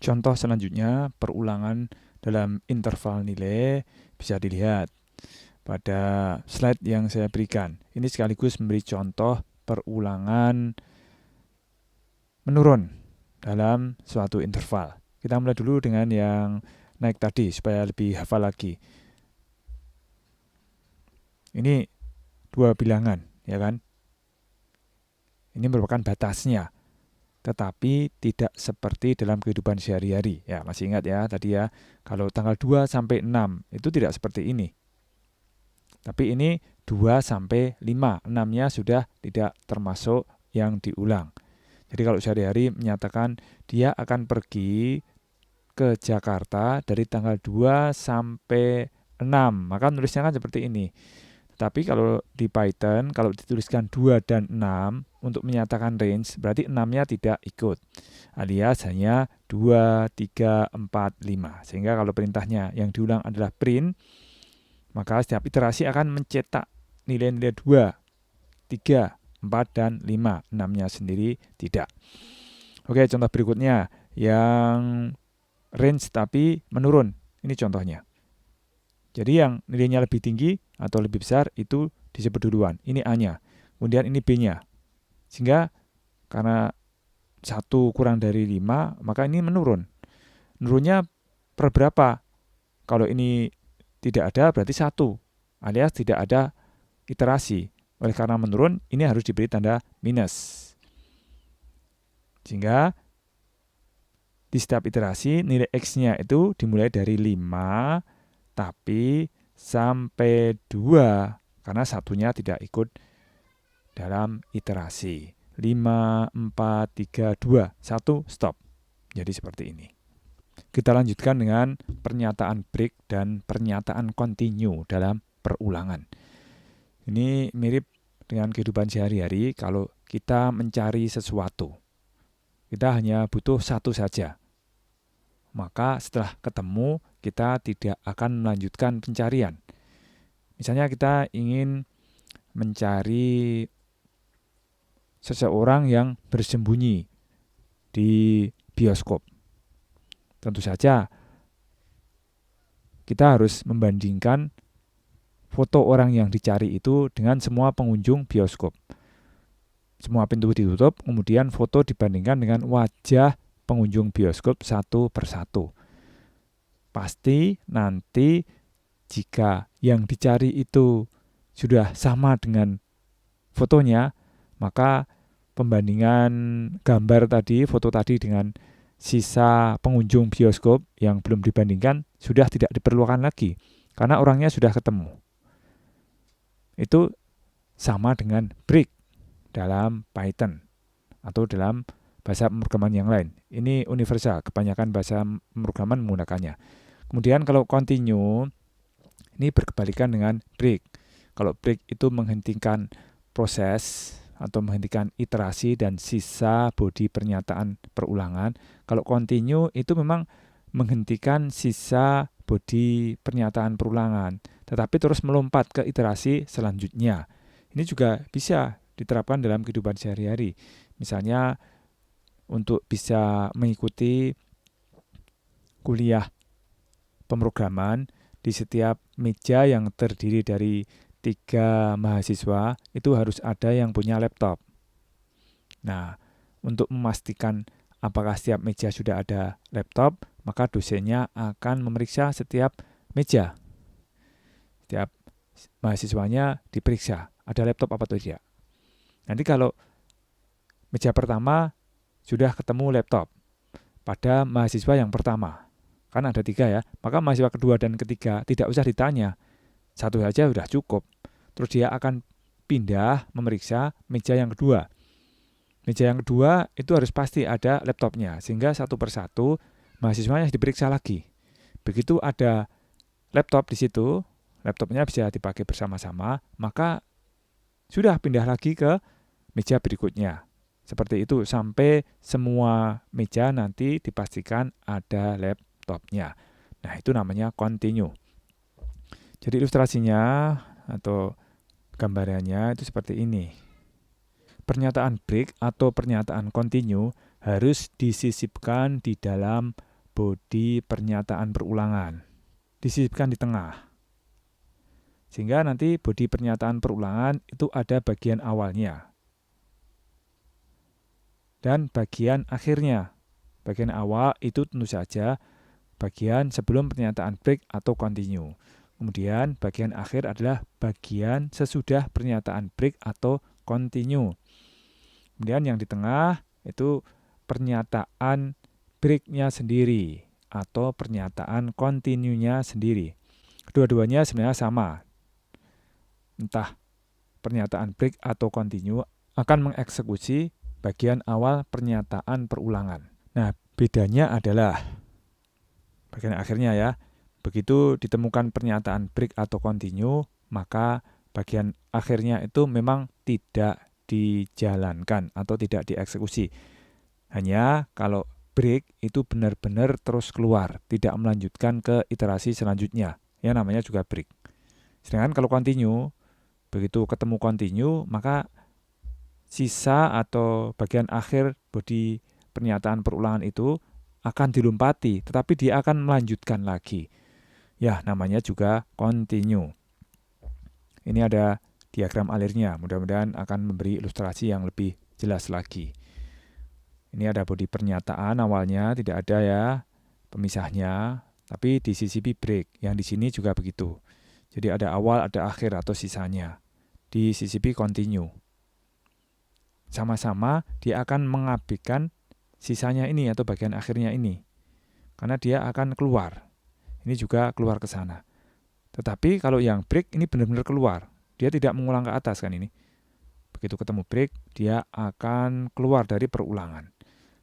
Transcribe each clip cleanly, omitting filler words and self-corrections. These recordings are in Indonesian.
Contoh selanjutnya, perulangan dalam interval nilai bisa dilihat pada slide yang saya berikan. Ini sekaligus memberi contoh perulangan menurun dalam suatu interval. Kita mulai dulu dengan yang naik tadi supaya lebih hafal lagi. Ini 2 bilangan, ya kan? Ini merupakan batasnya, tetapi tidak seperti dalam kehidupan sehari-hari. Ya, masih ingat ya tadi ya, kalau tanggal 2 sampai 6 itu tidak seperti ini. Tapi ini 2 sampai 5, 6-nya sudah tidak termasuk yang diulang. Jadi kalau sehari-hari menyatakan dia akan pergi ke Jakarta dari tanggal 2 sampai 6, maka nulisnya kan seperti ini. Tapi kalau di Python, kalau dituliskan 2 dan 6 untuk menyatakan range, berarti 6-nya tidak ikut. Alias hanya 2, 3, 4, 5. Sehingga kalau perintahnya yang diulang adalah print, maka setiap iterasi akan mencetak nilai-nilai 2, 3, 4, dan 5. 6-nya sendiri tidak. Oke, contoh berikutnya. Yang range tapi menurun. Ini contohnya. Jadi yang nilainya lebih tinggi atau lebih besar itu disebut duluan. Ini A-nya. Kemudian ini B-nya. Sehingga karena 1 kurang dari 5, maka ini menurun. Menurunnya per berapa? Kalau ini tidak ada berarti 1. Alias tidak ada iterasi. Oleh karena menurun, ini harus diberi tanda minus. Sehingga di setiap iterasi nilai X-nya itu dimulai dari 5, tapi sampai 2, karena satunya tidak ikut dalam iterasi. 5, 4, 3, 2, 1, stop. Jadi seperti ini. Kita lanjutkan dengan pernyataan break dan pernyataan continue dalam perulangan. Ini mirip dengan kehidupan sehari-hari kalau kita mencari sesuatu. Kita hanya butuh satu saja. Maka setelah ketemu, kita tidak akan melanjutkan pencarian. Misalnya kita ingin mencari seseorang yang bersembunyi di bioskop. Tentu saja kita harus membandingkan foto orang yang dicari itu dengan semua pengunjung bioskop. Semua pintu ditutup, kemudian foto dibandingkan dengan wajah pengunjung bioskop satu persatu. Pasti nanti jika yang dicari itu sudah sama dengan fotonya, maka pembandingan gambar tadi, foto tadi dengan sisa pengunjung bioskop yang belum dibandingkan sudah tidak diperlukan lagi karena orangnya sudah ketemu. Itu sama dengan break dalam Python atau dalam bahasa pemrograman yang lain. Ini universal, kebanyakan bahasa pemrograman menggunakannya. Kemudian kalau continue, ini berkebalikan dengan break. Kalau break itu menghentikan proses atau menghentikan iterasi dan sisa bodi pernyataan perulangan. Kalau continue itu memang menghentikan sisa bodi pernyataan perulangan, tetapi terus melompat ke iterasi selanjutnya. Ini juga bisa diterapkan dalam kehidupan sehari-hari. Misalnya untuk bisa mengikuti kuliah pemrograman, di setiap meja yang terdiri dari 3 mahasiswa itu harus ada yang punya laptop. Nah, untuk memastikan apakah setiap meja sudah ada laptop, maka dosennya akan memeriksa setiap meja. Setiap mahasiswanya diperiksa, ada laptop apa tidak. Nanti kalau meja pertama sudah ketemu laptop pada mahasiswa yang pertama, kan ada 3 ya, maka mahasiswa kedua dan ketiga tidak usah ditanya, satu saja sudah cukup. Terus dia akan pindah memeriksa meja yang kedua. Meja yang kedua itu harus pasti ada laptopnya, sehingga satu persatu mahasiswanya diperiksa lagi. Begitu ada laptop di situ, laptopnya bisa dipakai bersama-sama, maka sudah pindah lagi ke meja berikutnya. Seperti itu sampai semua meja nanti dipastikan ada laptopnya. Nah, itu namanya continue. Jadi ilustrasinya atau gambarannya itu seperti ini. Pernyataan break atau pernyataan continue harus disisipkan di dalam bodi pernyataan perulangan. Disisipkan di tengah. Sehingga nanti bodi pernyataan perulangan itu ada bagian awalnya dan bagian akhirnya. Bagian awal itu tentu saja bagian sebelum pernyataan break atau continue. Kemudian bagian akhir adalah bagian sesudah pernyataan break atau continue. Kemudian yang di tengah itu pernyataan break-nya sendiri atau pernyataan continue-nya sendiri. Kedua-duanya sebenarnya sama. Entah pernyataan break atau continue akan mengeksekusi bagian awal pernyataan perulangan. Nah, bedanya adalah bagian akhirnya ya. Begitu ditemukan pernyataan break atau continue, maka bagian akhirnya itu memang tidak dijalankan atau tidak dieksekusi. Hanya kalau break itu benar-benar terus keluar, tidak melanjutkan ke iterasi selanjutnya. Ya namanya juga break. Sedangkan kalau continue, begitu ketemu continue, maka sisa atau bagian akhir bodi pernyataan perulangan itu akan dilompati, tetapi dia akan melanjutkan lagi. Ya, namanya juga continue. Ini ada diagram alirnya, mudah-mudahan akan memberi ilustrasi yang lebih jelas lagi. Ini ada bodi pernyataan awalnya, tidak ada ya pemisahnya, tapi disisipi break. Yang di sini juga begitu. Jadi ada awal, ada akhir atau sisanya. Disisipi continue. Sama-sama dia akan mengabaikan sisanya ini atau bagian akhirnya ini. Karena dia akan keluar. Ini juga keluar ke sana. Tetapi kalau yang break ini benar-benar keluar. Dia tidak mengulang ke atas kan ini. Begitu ketemu break, dia akan keluar dari perulangan.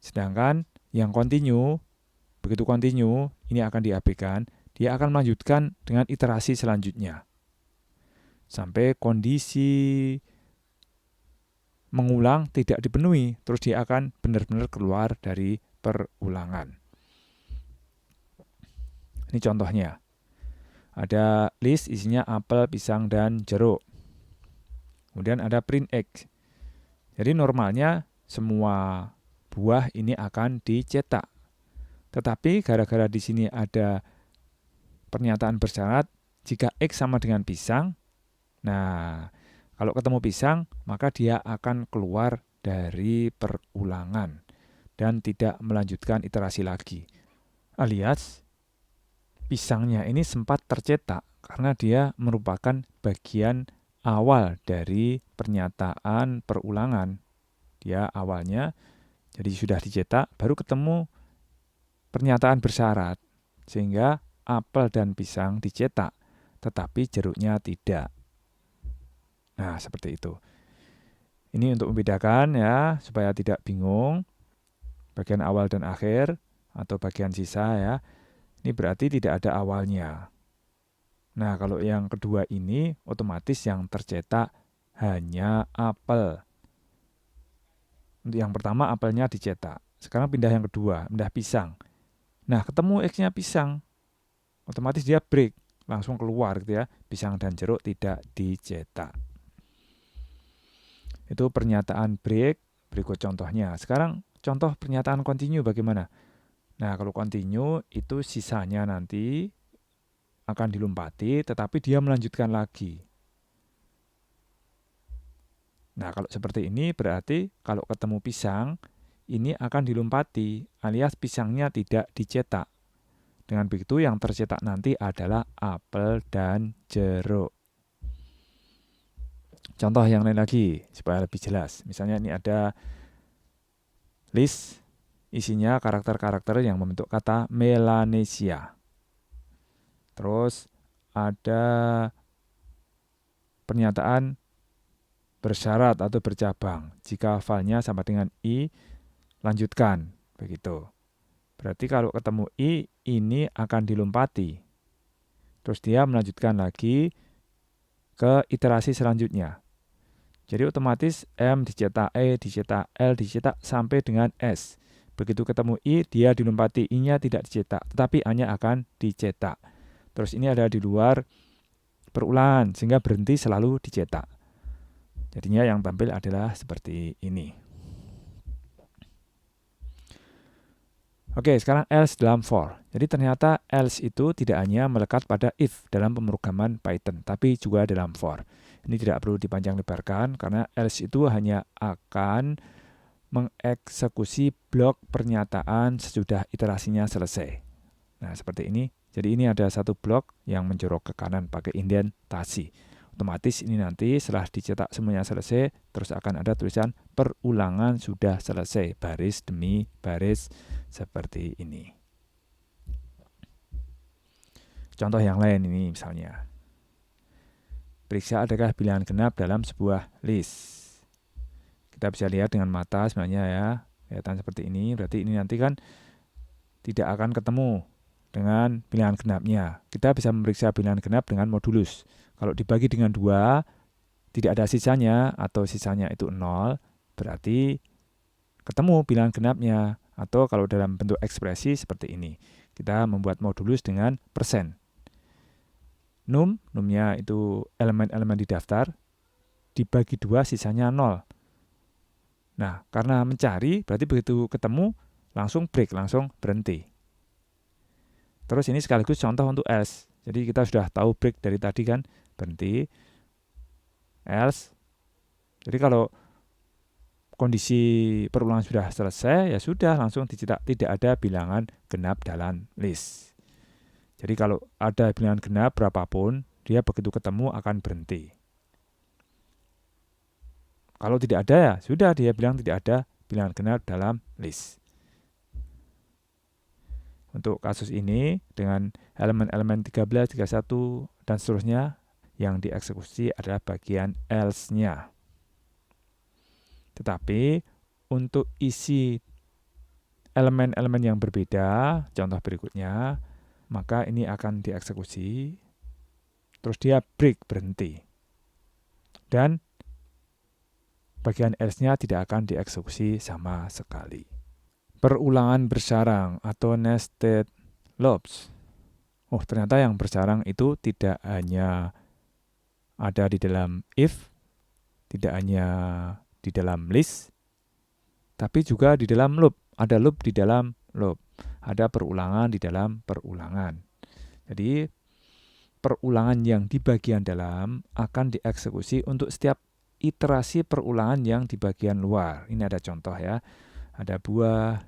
Sedangkan yang continue, begitu continue, ini akan diabaikan. Dia akan melanjutkan dengan iterasi selanjutnya. Sampai kondisi mengulang tidak dipenuhi, terus dia akan benar-benar keluar dari perulangan. Ini contohnya. Ada list isinya apel, pisang, dan jeruk. Kemudian ada print X. Jadi normalnya semua buah ini akan dicetak. Tetapi gara-gara di sini ada pernyataan bersyarat jika X sama dengan pisang. Nah, kalau ketemu pisang, maka dia akan keluar dari perulangan dan tidak melanjutkan iterasi lagi. Alias, pisangnya ini sempat tercetak karena dia merupakan bagian awal dari pernyataan perulangan. Dia awalnya, jadi sudah dicetak, baru ketemu pernyataan bersyarat. Sehingga apel dan pisang dicetak, tetapi jeruknya tidak. Nah, seperti itu. Ini untuk membedakan ya, supaya tidak bingung. Bagian awal dan akhir, atau bagian sisa ya. Ini berarti tidak ada awalnya. Nah, kalau yang kedua ini, otomatis yang tercetak hanya apel. Untuk yang pertama, apelnya dicetak. Sekarang pindah yang kedua, pindah pisang. Nah, ketemu X-nya pisang. Otomatis dia break, langsung keluar gitu ya. Pisang dan jeruk tidak dicetak. Itu pernyataan break, berikut contohnya. Sekarang contoh pernyataan continue bagaimana? Nah, kalau continue itu sisanya nanti akan dilompati, tetapi dia melanjutkan lagi. Nah, kalau seperti ini berarti kalau ketemu pisang, ini akan dilompati, alias pisangnya tidak dicetak. Dengan begitu yang tercetak nanti adalah apel dan jeruk. Contoh yang lain lagi, supaya lebih jelas. Misalnya ini ada list, isinya karakter-karakter yang membentuk kata Melanesia. Terus ada pernyataan bersyarat atau bercabang. Jika filenya sama dengan I, lanjutkan. Begitu. Berarti kalau ketemu I, ini akan dilompati. Terus dia melanjutkan lagi ke iterasi selanjutnya. Jadi otomatis M dicetak E, dicetak L, dicetak sampai dengan S. Begitu ketemu I, dia dilompati. I-nya tidak dicetak, tetapi A-nya akan dicetak. Terus ini ada di luar perulangan, sehingga berhenti selalu dicetak. Jadinya yang tampil adalah seperti ini. Oke, sekarang else dalam for. Jadi ternyata else itu tidak hanya melekat pada if dalam pemrograman Python, tapi juga dalam for. Ini tidak perlu dipanjang lebarkan karena else itu hanya akan mengeksekusi blok pernyataan sesudah iterasinya selesai. Nah, seperti ini. Jadi ini ada satu blok yang menjorok ke kanan pakai indentasi. Otomatis ini nanti setelah dicetak semuanya selesai, terus akan ada tulisan perulangan sudah selesai, baris demi baris seperti ini. Contoh yang lain ini misalnya. Periksa adakah bilangan genap dalam sebuah list. Kita bisa lihat dengan mata sebenarnya ya. Kelihatan seperti ini, berarti ini nanti kan tidak akan ketemu dengan bilangan genapnya. Kita bisa memeriksa bilangan genap dengan modulus. Kalau dibagi dengan 2, tidak ada sisanya atau sisanya itu 0, berarti ketemu bilangan genapnya. Atau kalau dalam bentuk ekspresi seperti ini, kita membuat modulus dengan persen. Numnya itu elemen-elemen di daftar, dibagi 2 sisanya 0. Nah, karena mencari, berarti begitu ketemu, langsung break, langsung berhenti. Terus ini sekaligus contoh untuk else. Jadi kita sudah tahu break dari tadi kan, berhenti, else. Jadi kalau kondisi perulangan sudah selesai, ya sudah langsung dicetak tidak ada bilangan genap dalam list. Jadi kalau ada bilangan genap berapapun, dia begitu ketemu akan berhenti. Kalau tidak ada ya sudah dia bilang tidak ada bilangan genap dalam list. Untuk kasus ini dengan elemen-elemen 13, 31, dan seterusnya yang dieksekusi adalah bagian else-nya. Tetapi untuk isi elemen-elemen yang berbeda, contoh berikutnya, maka ini akan dieksekusi, terus dia break, berhenti. Dan bagian else-nya tidak akan dieksekusi sama sekali. Perulangan bersarang atau nested loops. Oh, ternyata yang bersarang itu tidak hanya ada di dalam if, tidak hanya di dalam list, tapi juga di dalam loop. Ada loop di dalam loop. Ada perulangan di dalam perulangan. Jadi, perulangan yang di bagian dalam akan dieksekusi untuk setiap iterasi perulangan yang di bagian luar. Ini ada contoh ya. Ada buah,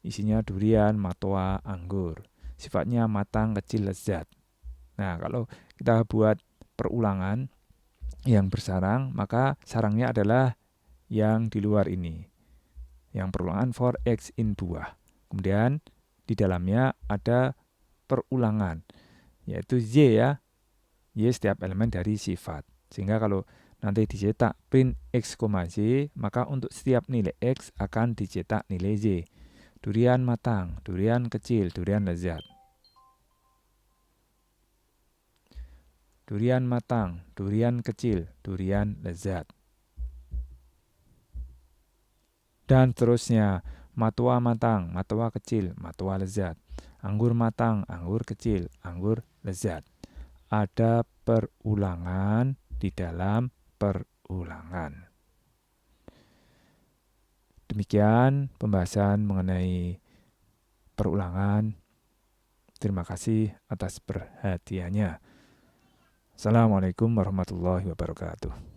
isinya durian, matoa, anggur. Sifatnya matang, kecil, lezat. Nah, kalau kita buat perulangan yang bersarang, maka sarangnya adalah yang di luar ini. Yang perulangan for x in buah. Kemudian di dalamnya ada perulangan, yaitu y ya. Y setiap elemen dari sifat. Sehingga kalau nanti dicetak print x, y, maka untuk setiap nilai x akan dicetak nilai y. Durian matang, durian kecil, durian lezat. Durian matang, durian kecil, durian lezat. Dan terusnya, matoa matang, matoa kecil, matoa lezat. Anggur matang, anggur kecil, anggur lezat. Ada perulangan di dalam perulangan. Demikian pembahasan mengenai perulangan. Terima kasih atas perhatiannya. Assalamualaikum warahmatullahi wabarakatuh.